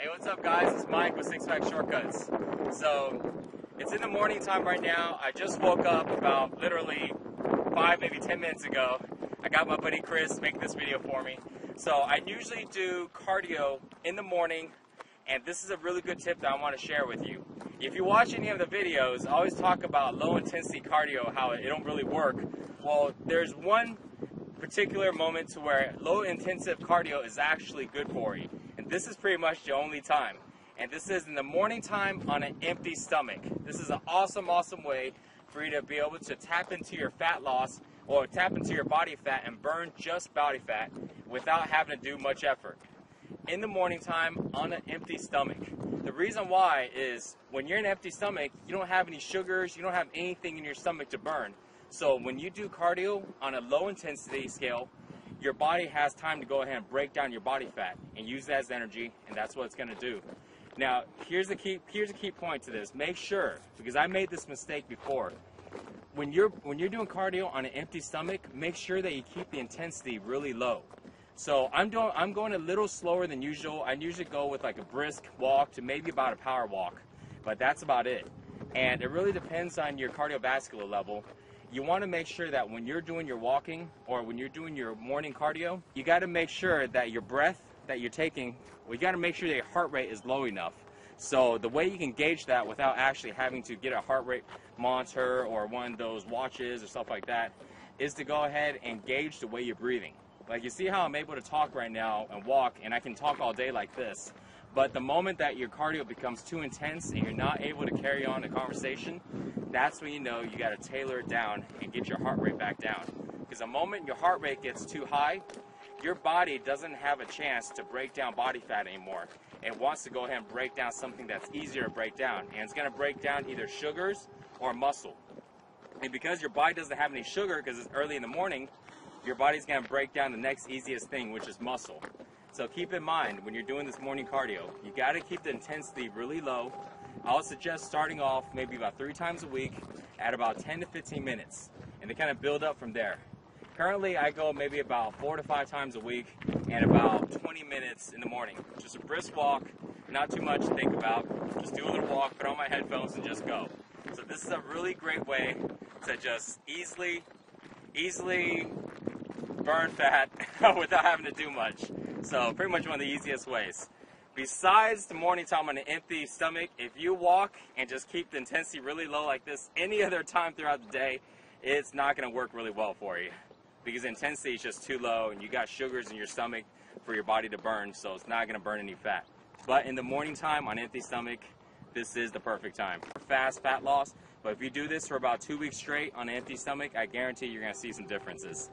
Hey, what's up guys? It's Mike with Six Pack Shortcuts. So, it's in the morning time right now. I just woke up about literally 5, maybe 10 minutes ago. I got my buddy Chris making this video for me. So, I usually do cardio in the morning, and this is a really good tip that I want to share with you. If you watch any of the videos, I always talk about low intensity cardio, how it don't really work. Well, there's one particular moment to where low intensive cardio is actually good for you. And this is pretty much the only time. And this is in the morning time on an empty stomach. This is an awesome way for you to be able to tap into your fat loss or tap into your body fat and burn just body fat without having to do much effort. In the morning time on an empty stomach. The reason why is when you're in an empty stomach, you don't have any sugars, you don't have anything in your stomach to burn. So when you do cardio on a low intensity scale, your body has time to go ahead and break down your body fat and use that as energy, and that's what it's going to do. Now, here's a key point to this. Make sure, because I made this mistake before, when you're doing cardio on an empty stomach, make sure that you keep the intensity really low. So I'm going a little slower than usual. I usually go with like a brisk walk to maybe about a power walk, but that's about it. And it really depends on your cardiovascular level. You want to make sure that when you're doing your walking or when you're doing your morning cardio, you got to make sure that your breath that you're taking, you got to make sure that your heart rate is low enough. So the way you can gauge that without actually having to get a heart rate monitor or one of those watches or stuff like that is to go ahead and gauge the way you're breathing. Like, you see how I'm able to talk right now and walk, and I can talk all day like this. But the moment that your cardio becomes too intense and you're not able to carry on a conversation, that's when you know you got to tailor it down and get your heart rate back down. Because the moment your heart rate gets too high, your body doesn't have a chance to break down body fat anymore. It wants to go ahead and break down something that's easier to break down. And it's going to break down either sugars or muscle. And because your body doesn't have any sugar because it's early in the morning, your body's going to break down the next easiest thing, which is muscle. So keep in mind, when you're doing this morning cardio, you got to keep the intensity really low. I would suggest starting off maybe about 3 times a week at about 10 to 15 minutes, and to kind of build up from there. Currently, I go maybe about 4 to 5 times a week and about 20 minutes in the morning. Just a brisk walk, not too much to think about. Just do a little walk, put on my headphones, and just go. So this is a really great way to just easily burn fat without having to do much. So pretty much one of the easiest ways. Besides the morning time on an empty stomach, if you walk and just keep the intensity really low like this any other time throughout the day, it's not going to work really well for you. Because the intensity is just too low and you got sugars in your stomach for your body to burn, so it's not going to burn any fat. But in the morning time on empty stomach, this is the perfect time. Fast fat loss, but if you do this for about 2 weeks straight on an empty stomach, I guarantee you're going to see some differences.